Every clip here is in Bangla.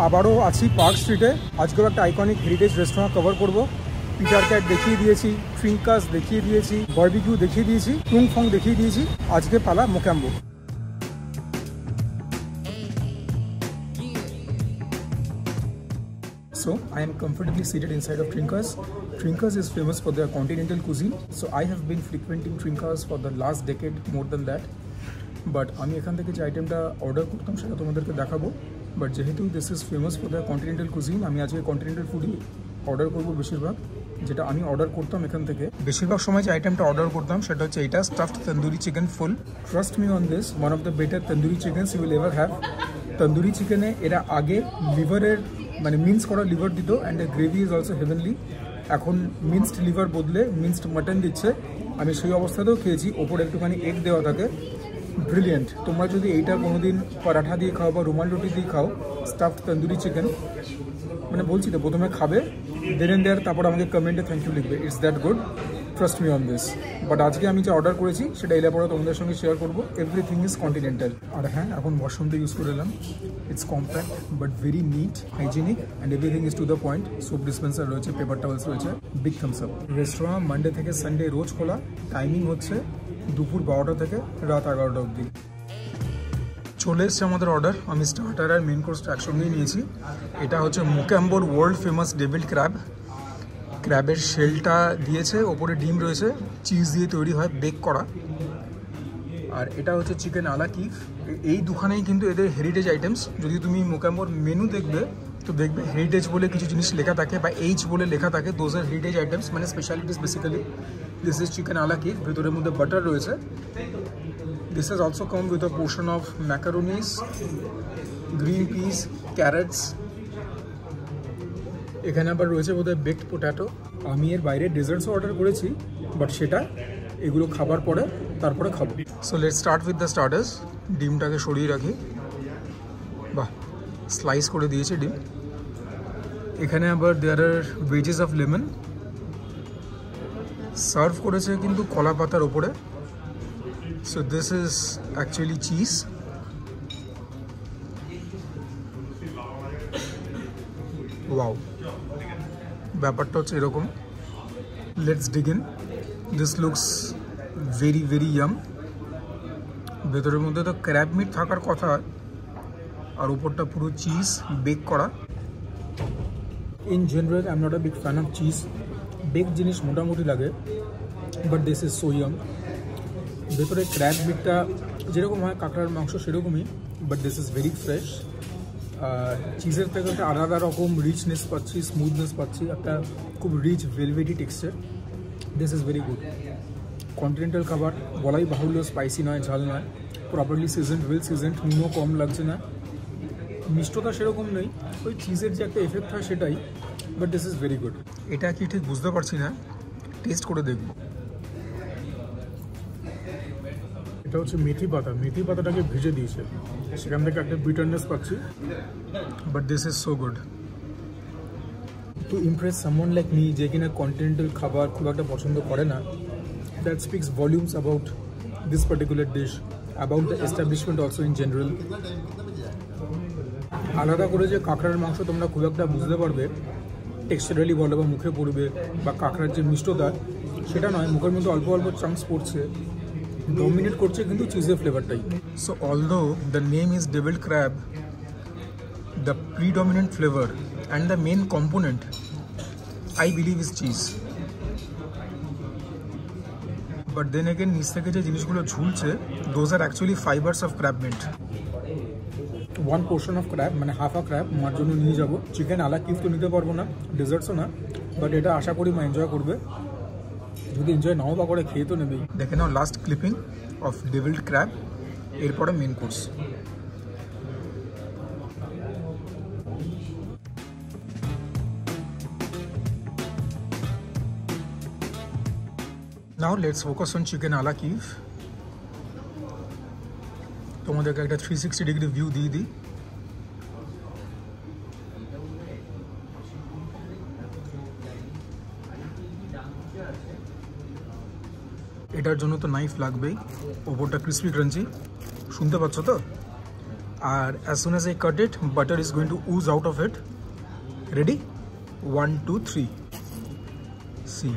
আবারও আছি পার্ক স্ট্রিটে। আজকেও একটা আইকনিক হেরিটেজ রেস্টুরেন্ট কভার করব। পিটার ক্যাট দেখিয়ে দিয়েছি, ট্রিঙ্কাস দেখিয়ে দিয়েছি, বারবিকিউ দেখিয়ে দিয়েছি, টুং ফং দেখিয়ে দিয়েছি। আজকে পালা Mocambo. So I am comfortably seated inside of Trinkas. Trinkas is famous for their continental cuisine. So I have been frequenting Trinkas for the last decade, more than that. But আমি এখান থেকে যে আইটেমটা অর্ডার করতাম সেটা তোমাদেরকে দেখাবো। বাট যেহেতু this is famous for the continental cuisine, আমি আজকে কন্টিনেন্টাল ফুডই অর্ডার করবো বেশিরভাগ। যেটা আমি অর্ডার করতাম এখান থেকে, বেশিরভাগ সময় যে আইটেমটা অর্ডার করতাম সেটা হচ্ছে এটা, stuffed tandoori chicken full. Trust me on this, one of the better tandoori chickens you will ever have. Tandoori চিকেনে এরা আগে লিভারের মানে মিন্স করা লিভার দিত, and the gravy is also heavenly. এখন মিন্সড লিভার বদলে মিন্সড মাটন দিচ্ছে। আমি সেই অবস্থাতেও খেয়েছি, ওপরে একটুখানি এগ দেওয়া থাকে। ব্রিলিয়েন্ট। তোমরা যদি এইটা কোনোদিন পরাঠা দিয়ে খাও বা রুমাল রুটি দিয়ে খাও, স্টাফড তন্দুরি চিকেন, মানে বলছি তো প্রথমে খাবে, দেন এন্ড দেয়ার তারপর আমাকে কমেন্টে থ্যাংক ইউ লিখবে। It's that good, trust me on this. But আজকে আমি যে অর্ডার করেছি সেটা এলে পরে তোমাদের সঙ্গে শেয়ার করবো। Everything is continental. আর হ্যাঁ, এখন ওয়াশরুমটা ইউজ করে এলাম। It's compact but very neat, hygienic, and everything is to the point. Soap dispenser রয়েছে, পেপার টাওয়েলস রয়েছে। Big thumbs up. Restaurant Monday থেকে সানডে রোজ খোলা। টাইমিং হচ্ছে দুপুর 12টা থেকে রাত 11টা অবধি। চলে এসছে আমাদের অর্ডার। আমি স্টার্টার আর মেন কোর্সটা একসঙ্গেই নিয়েছি। এটা হচ্ছে মোকাম্বোর ওয়ার্ল্ড ফেমাস ডেভিলড ক্র্যাব। ক্র্যাবের শেলটা দিয়েছে, ওপরে ডিম রয়েছে, চিজ দিয়ে তৈরি হয়, বেক করা। আর এটা হচ্ছে চিকেন আলা কিফ। এই দুখানেই কিন্তু এদের হেরিটেজ আইটেমস। যদি তুমি মোকাম্বোর মেনু দেখবে তো দেখবে হেরিটেজ বলে কিছু জিনিস লেখা থাকে বা এইচ বলে লেখা থাকে। দোজ আর হেরিটেজ আইটেমস, মানে specialities basically. This is chicken a la কিফ, ভেতরের মধ্যে বাটার রয়েছে। This has also come with a portion of macaronis, green peas, carrots. এখানে আবার রয়েছে বোধহয় বেকড পোট্যাটো। আমি এর বাইরে ডেজার্টসও অর্ডার করেছি, বাট সেটা এগুলো খাবার পরে তারপরে খাবো। So let's start with the starters. ডিমটাকে সরিয়ে রাখি। বাহ, স্লাইস করে দিয়েছে ডিম। এখানে আবার দেয়ার আর ভেজেস অফ লেমন। সার্ভ করেছে কিন্তু কলা পাতার ওপরে। So this is actually cheese. Wow, ব্যাপারটা হচ্ছে এরকম। Let's dig in. This looks very very yum. ভেতরের মধ্যে তো ক্র্যাব মিট থাকার কথা, আর উপরটা পুরো চিজ বেক করা। In general, I'm not a big fan of cheese. Bake জিনিস মোটামুটি লাগে, but this is so yum. ভেতরে ক্র্যাব মিটটা যেরকম হয় কাঁকড়ার মাংস সেরকমই, but this is very fresh. চিজের থেকে একটা আলাদা রকম রিচনেস পাচ্ছি, স্মুথনেস পাচ্ছি, একটা খুব rich velvety texture. This is very good. Continental খাবার, বলাই বাহুল্য, স্পাইসি নয়, ঝাল নয়, প্রপারলি সিজেন্ড, ওয়েল সিজেন্ড, নুনও কম লাগছে না, মিষ্টতা সেরকম নেই, ওই চিজের যে একটা এফেক্ট হয় সেটাই। But this is very good. এটা কি ঠিক বুঝতে পারছি না, টেস্ট করে দেখব। এটা হচ্ছে মেথি পাতা। মেথি পাতাটাকে ভেজে দিয়েছে, সেখান থেকে একটা বিটারনেস পাচ্ছি। But this is so good. Two Impress someone like me, যে কিনা কন্টিনেন্টাল খাবার খুব একটা পছন্দ করে না, that speaks volumes about this particular dish, about the establishment also in general. আলাদা করে যে কাঁকড়ার মাংস তোমরা খুব একটা বুঝতে পারবে টেক্সচারালি বলো বা মুখে পড়বে, বা কাঁকড়ার যে মিষ্টতা সেটা নয়, মুখের মধ্যে অল্প অল্প চান্স পড়ছে, ডমিনেট করছে কিন্তু চিজের ফ্লেভারটাই। So although the name is devilled crab, the predominant flavour and the main component I believe is cheese. But then again নিচ থেকে যে জিনিসগুলো ঝুলছে, those are actually fibres of crab meat. One portion of crab, মানে হাফ আ ক্র্যাব মার জন্য নিয়ে যাবো। চিকেন আলা কিফ তো নিতে পারবো না, ডেজার্টসও না, বাট এটা আশা করি মা এনজয় করবে। যদি এনজয় নাও বা করে খেয়ে তো নেবেই। দেখে নাও last clipping of devilled crab, এরপরে main course. Now let's focus on chicken a la Kiev. তোমাদেরকে একটা 360 ডিগ্রি ভিউ দিয়ে দিই। এটার জন্য তো নাইফ লাগবেই। ওপরটা ক্রিসপি ক্রাঞ্চি, শুনতে পাচ্ছ তো? আর as soon as I cut it, butter is going to ooze out of it. Ready? 1 2 3. See.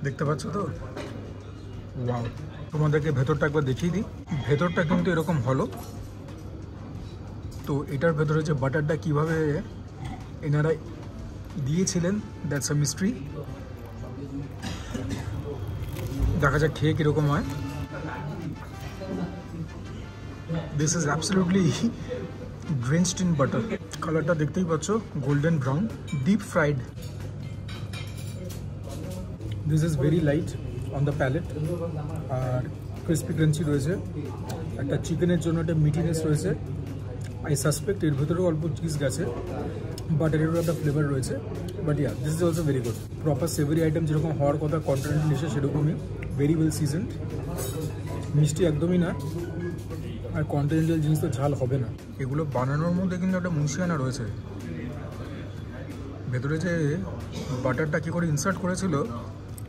দেখতে পাচ্ছ তো? ওয়াও, তোমাদেরকে ভেতরটা একবার দেখিয়ে দিই। ভেতরটা কিন্তু এরকম হলো। তো এটার ভেতরে যে বাটারটা কিভাবে এনারা দিয়েছিলেন, দ্যাটস আ মিস্ট্রি। দেখা যাক খেয়ে কীরকম হয়। This is absolutely drenched in butter. কালারটা দেখতেই পাচ্ছ, golden brown, deep fried. This is very light on the palate, আর ক্রিস্পি ক্রাঞ্চি রয়েছে। একটা চিকেনের জন্য একটা মিঠিনেস রয়েছে। আই সাসপেক্ট এর ভেতরেও অল্প চিজ গেছে, বাটারেরও একটা ফ্লেভার রয়েছে। But yeah, this is also very good. Proper savoury item যেরকম হওয়ার কথা কন্টিনেন্টাল ডিশে, সেরকমই ভেরি ওয়েল সিজনড। মিষ্টি একদমই না, আর কন্টিনেন্টাল জিনিস তো ঝাল হবে না। এগুলো বানানোর মধ্যে কিন্তু একটা মুন্সিয়ানা রয়েছে। ভেতরে যে বাটারটা কী করে ইনসার্ট করেছিল,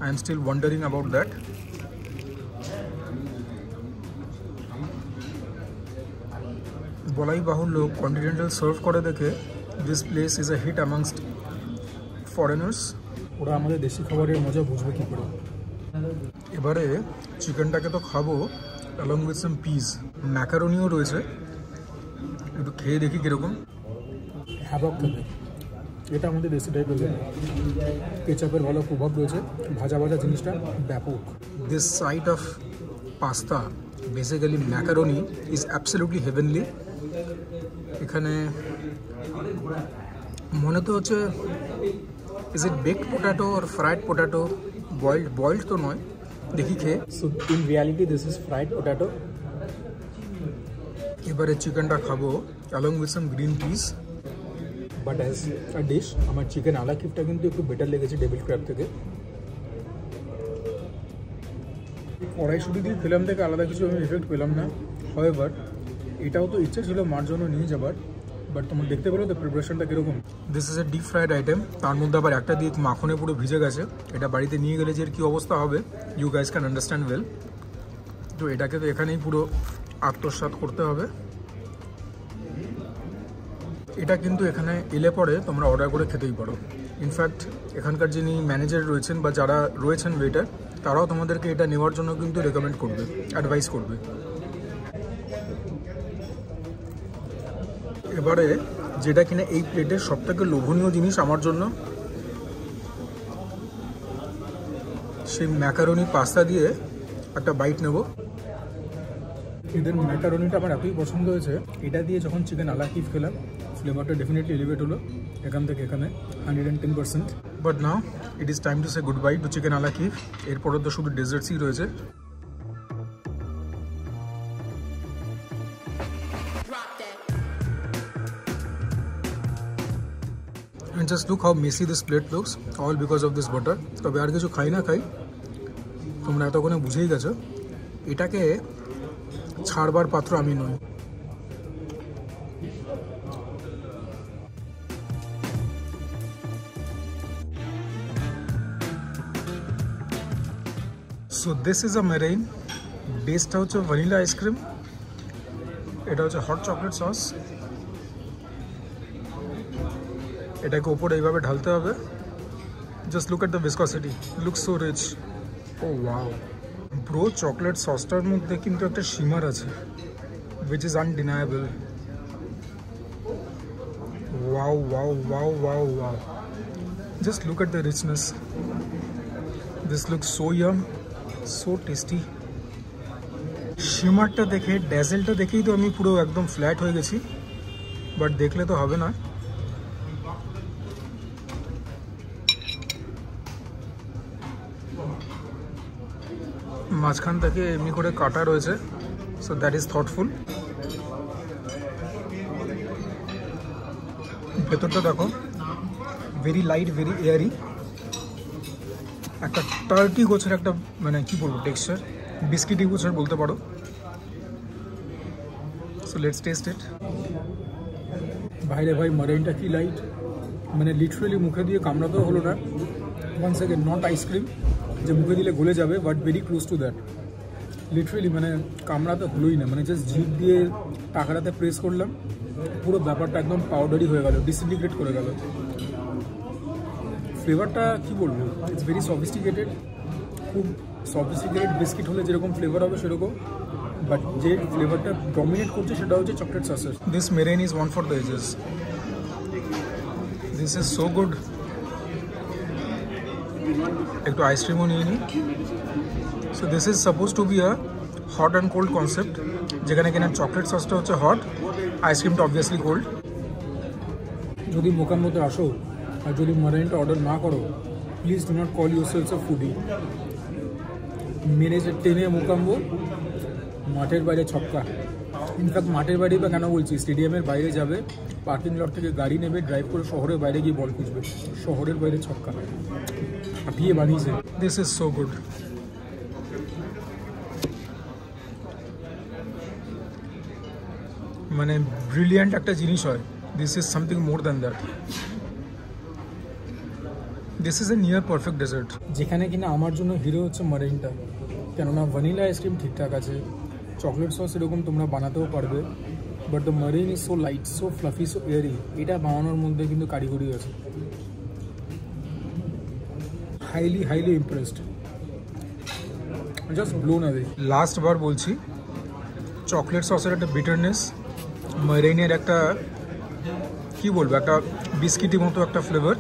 I am still wondering about that. বলাই বাহুল্য কন্টিনেন্টাল সার্ভ করে দেখে this place is a hit amongst foreigners. ওরা আমাদের দেশি খাবারের মজা বুঝবে কী করে। এবারে চিকেনটাকে তো খাবো অ্যালং উইথ সাম পিস। ম্যাকারনিও রয়েছে, একটু খেয়ে দেখি কীরকম। হ্যাবক থাকে, এটা আমাদের দেশি টাইপের। কেচাপের ভালো প্রভাব রয়েছে, ভাজা ভাজা জিনিসটা ব্যাপক। This side of pasta, basically macaroni, is absolutely heavenly. এখানে মনে তো হচ্ছে, ইজ ইট বেকড পোটাটো আর ফ্রাইড পোটাটো? বয়েলড তো নয়, দেখি খেয়ে। So in reality this is fried potato. এবারে চিকেনটা খাবো along with some green peas. But as a dish আমার চিকেন আলা কিফটা কিন্তু একটু বেটার লেগেছে ডেভিল ক্র্যাব থেকে। কড়াইশুঁটি দিয়ে ফেলাম থেকে আলাদা কিছু আমি এফেক্ট পেলাম না। হয়বার এটাও তো ইচ্ছে ছিল মার জন্য নিয়ে যাবার, বাট তোমার দেখতে পেলো তো প্রিপারেশনটা কীরকম। This is a deep fried item, তার মধ্যে আবার একটা দিয়ে মাখনে পুরো ভিজে গেছে। এটা বাড়িতে নিয়ে গেলে যে এর কী অবস্থা হবে, you guys can understand well. তো এটাকে তো এখানেই পুরো আত্মসাৎ করতে হবে। এটা কিন্তু এখানে এলে পরে তোমরা অর্ডার করে খেতেই পারো। ইনফ্যাক্ট এখানকার যিনি ম্যানেজার রয়েছেন বা যারা রয়েছেন ওয়েটার, তারাও তোমাদেরকে এটা নেওয়ার জন্য কিন্তু রেকমেন্ড করবে, অ্যাডভাইস করবে। এবারে যেটা কিনা এই প্লেটের সবথেকে লোভনীয় জিনিস আমার জন্য, সেই ম্যাকারনি পাস্তা দিয়ে একটা বাইট নেব। এদের ম্যাকারনিটা আমার এতই পছন্দ হয়েছে, এটা দিয়ে যখন চিকেন আলা কিফ খেলাম, ফ্লেভারটা ডেফিনেটলি এলিভেট হলো এখান থেকে এখানে 110%। But now it is time to say goodbye to chicken a la Kiev. এরপরে তো শুধু ডেজার্টসই রয়েছে। And just look how messy this plate looks, all because of this butter. তবে আর কিছু খাই না খাই, তোমরা এতক্ষণে বুঝেই গেছো এটাকে ছাড়বার পাত্র আমি নই। So this is a meringue. বেসটা হচ্ছে ভ্যানিলা আইসক্রিম, এটা হচ্ছে হট চকলেট সস। এটাকে ওপরে এইভাবে ঢালতে হবে। Just look at the viscosity, look so rich. Oh wow bro, chocolate সসটার মধ্যে কিন্তু একটা শিমার আছে, which is undeniable. Wow, wow, wow, wow, wow. Just look at the richness. This looks so yum, so tasty. শিমারটা দেখে, ড্যাজেলটা দেখেই তো আমি পুরো একদম ফ্ল্যাট হয়ে গেছি, বাট দেখলে তো হবে না। মাঝখান থেকে এমনি করে কাটা রয়েছে, সো দ্যাট ইজ থটফুল। ভেতরটা দেখো, ভেরি লাইট, ভেরি এয়ারি, একটা টার্কি গোছের একটা মানে কি বলবো টেক্সচার, বিস্কিটি গোছের বলতে পারো। সো লেটস টেস্ট ইট। ভাই রে ভাই, মারাইনটা কি লাইট, মানে লিটারালি মুখে দিয়ে কামড়াতেও হলো না। ওয়ান সেকেন্ড, নট আইসক্রিম যে মুখে দিলে গলে যাবে, but very close to that. Literally মানে কামড়াতে হলোই না, মানে জাস্ট জিভ দিয়ে টাকাটাতে প্রেস করলাম, পুরো ব্যাপারটা একদম পাউডারি হয়ে গেল, ডিসইন্টিগ্রেট করে গেল। ফ্লেভারটা কী বলবো, ইটস ভেরি সফিস্টিকেটেড। খুব সফিস্টিকেটেড বিস্কিট হলে যেরকম ফ্লেভার হবে সেরকম, বাট যে ফ্লেভারটা ডমিনেট করছে সেটা হচ্ছে চকলেট সসের। This meringue is one for the ages. This is so good. একটু আইসক্রিমও নিয়ে নিই। So this is suppose to be a hot and cold concept, যেখানে কিনা চকলেট সসটা হচ্ছে হট, আইসক্রিমটা অবভিয়াসলি কোল্ড। যদি মোকাম্বোতে আসো আর যদি মারাইনটা অর্ডার না করো, please do not call yourselves a foodie. মেরে যে টেনে মোকাম্বো, মাঠের বাইরে ছক্কা। ইনফ্যাক্ট মাঠের বাইরে বা কেন বলছি, স্টেডিয়ামের বাইরে যাবে, পার্কিং লট থেকে গাড়ি নেবে, ড্রাইভ করে শহরের বাইরে গিয়ে বল খুঁজবে, শহরের বাইরে ছক্কা ফাটিয়ে বানিয়েছে। This is so good. মানে ব্রিলিয়ান্ট একটা জিনিস হয়। This is something more than that. This is a near perfect dessert. যেখানে কিনা আমার জন্য হিরো হচ্ছে মারাইনটা, কেননা ভ্যানিলা আইসক্রিম ঠিকঠাক আছে, চকলেট সস এরকম তোমরা বানাতেও পারবে, but the meringue is so light, so fluffy, so airy. এটা বানানোর মধ্যে কিন্তু কারিগরি আছে। Highly highly impressed, just blown away. Last বার বলছি, চকলেট সসের একটা বিটারনেস, মারাইনের একটা কী বলবো, একটা বিস্কিটি মতো একটা flavour,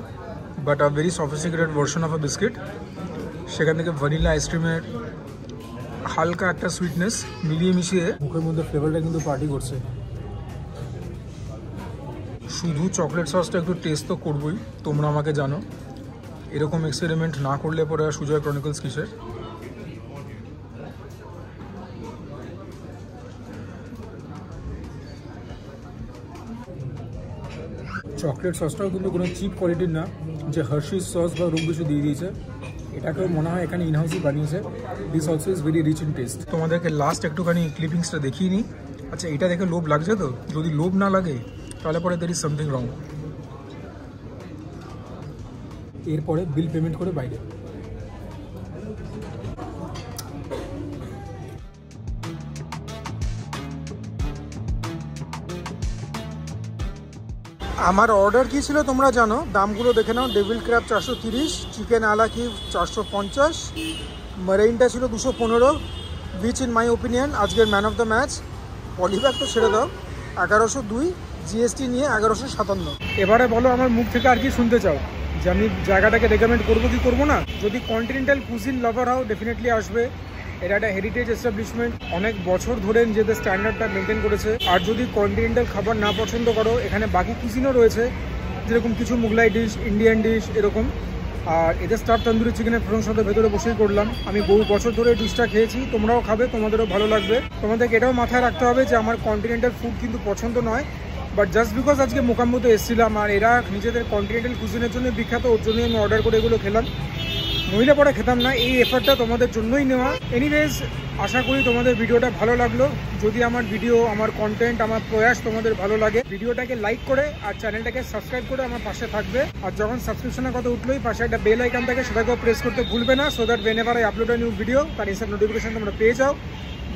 but a very sophisticated version of a biscuit. সেখান থেকে ভ্যানিলা আইসক্রিমের হালকা একটা সুইটনেস মিলিয়ে মিশিয়ে মুখের মধ্যে ফ্লেভারটা কিন্তু পার্টি করছে। শুধু চকলেট সসটা একটু টেস্ট তো করবোই, তোমরা আমাকে জানো। এরকম এক্সপেরিমেন্ট না করলে পরে সুজয় ক্রনিকলস কিসের। চকলেট সসটাও কিন্তু কোনো চিপ কোয়ালিটির না, যে হার্শিস সস বা রুম কিছু দিয়ে দিয়েছে। এটাকেও মনে হয় এখানে ইনহাউসই বানিয়েছে। This also is very rich in taste. তোমাদেরকে লাস্ট একটুখানি ক্লিপিংসটা দেখিয়ে নিই। আচ্ছা, এটা দেখে লোভ লাগছে তো? যদি লোভ না লাগে তাহলে পরে দের ইজ সামথিং রং। এরপরে বিল পেমেন্ট করে বাইরে। আমার অর্ডার কী ছিল তোমরা জানো, দামগুলো দেখে নাও। ডেভিল ক্র্যাব 430, চিকেন আলা কিভ 450, মারাইনটা ছিল 215, উইচ ইন মাই ওপিনিয়ন আজকের man of the match. Polybag তো ছেড়ে দাও, 1102, জিএসটি নিয়ে 1157। এবারে বলো আমার মুখ থেকে আর কি শুনতে চাও, যে আমি জায়গাটাকে রেকমেন্ড করবো কি করবো না। যদি কন্টিনেন্টাল কুজিন লাভার হও, ডেফিনেটলি আসবে। এটা একটা হেরিটেজ এস্টাবলিশমেন্ট, অনেক বছর ধরে নিজেদের স্ট্যান্ডার্ডটা মেনটেন করেছে। আর যদি কন্টিনেন্টাল খাবার না পছন্দ করো, এখানে বাকি কুজিনও রয়েছে, যেরকম কিছু মুঘলাই ডিশ, ইন্ডিয়ান ডিশ এরকম। আর এদের স্টার তন্দুরি চিকেনের প্রশংসাতে ভেতরে বসেই করলাম। আমি বহু বছর ধরে ডিশটা খেয়েছি, তোমরাও খাবে, তোমাদেরও ভালো লাগবে। তোমাদেরকে এটাও মাথায় রাখতে হবে যে আমার কন্টিনেন্টাল ফুড কিন্তু পছন্দ নয়, বাট জাস্ট বিকজ আজকে মোকাম্বোতে এসেছিলাম আর এরা নিজেদের কন্টিনেন্টাল কুজিনের জন্য বিখ্যাত, ওর জন্যই আমি অর্ডার করে এগুলো খেলাম। নইলে পরে খেতাম না। এই এফার্টটা তোমাদের জন্যই নেওয়া। এনিওয়েজ, আশা করি তোমাদের ভিডিওটা ভালো লাগলো। যদি আমার ভিডিও, আমার কন্টেন্ট, আমার প্রয়াস তোমাদের ভালো লাগে, ভিডিওটাকে লাইক করে আর চ্যানেলটাকে সাবস্ক্রাইব করে আমার পাশে থাকবে। আর যখন সাবস্ক্রিপশনের কথা উঠলোই পাশে একটা বেল আইকন থাকে, সেটাকেও প্রেস করতে ভুলবে না, so that whenever I upload a new video তার ইনস্ট্যান্ট নোটিফিকেশন তোমরা পেয়ে যাও।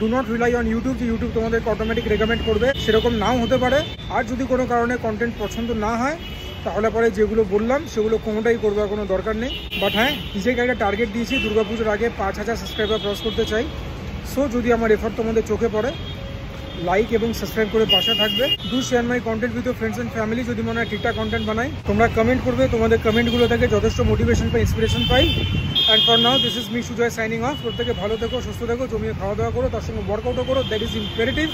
Do not rely on YouTube, যে ইউটিউব তোমাদেরকে অটোমেটিক রেকমেন্ড করবে, সেরকম নাও হতে পারে। আর যদি কোনো কারণে কন্টেন্ট পছন্দ না হয়, তাহলে পরে যেগুলো বললাম সেগুলো কোনোটাই করবার কোনো দরকার নেই। বাট হ্যাঁ, নিজেকে একটা টার্গেট দিয়েছি, দুর্গাপুজোর আগে 5000 সাবস্ক্রাইবার ক্রস করতে চাই। সো যদি আমার এফার্ট তোমাদের চোখে পড়ে, লাইক এবং সাবস্ক্রাইব করে পাশে থাকবে। Do share my content with your friends and family. যদি মনে হয় ঠিকঠাক কন্টেন্ট বানাই, তোমরা কমেন্ট করবে, তোমাদের কমেন্টগুলো থেকে যথেষ্ট মোটিভেশন পাই, ইন্সপিরেশন পাই। And for now this is me Sujoy signing off. প্রত্যেকে ভালো থেকো, সুস্থ থেকো, জমিয়ে খাওয়া দাওয়া করো, তার সঙ্গে ওয়ার্কআউটও করো, দ্যাট ইজ ইম্পারেটিভ।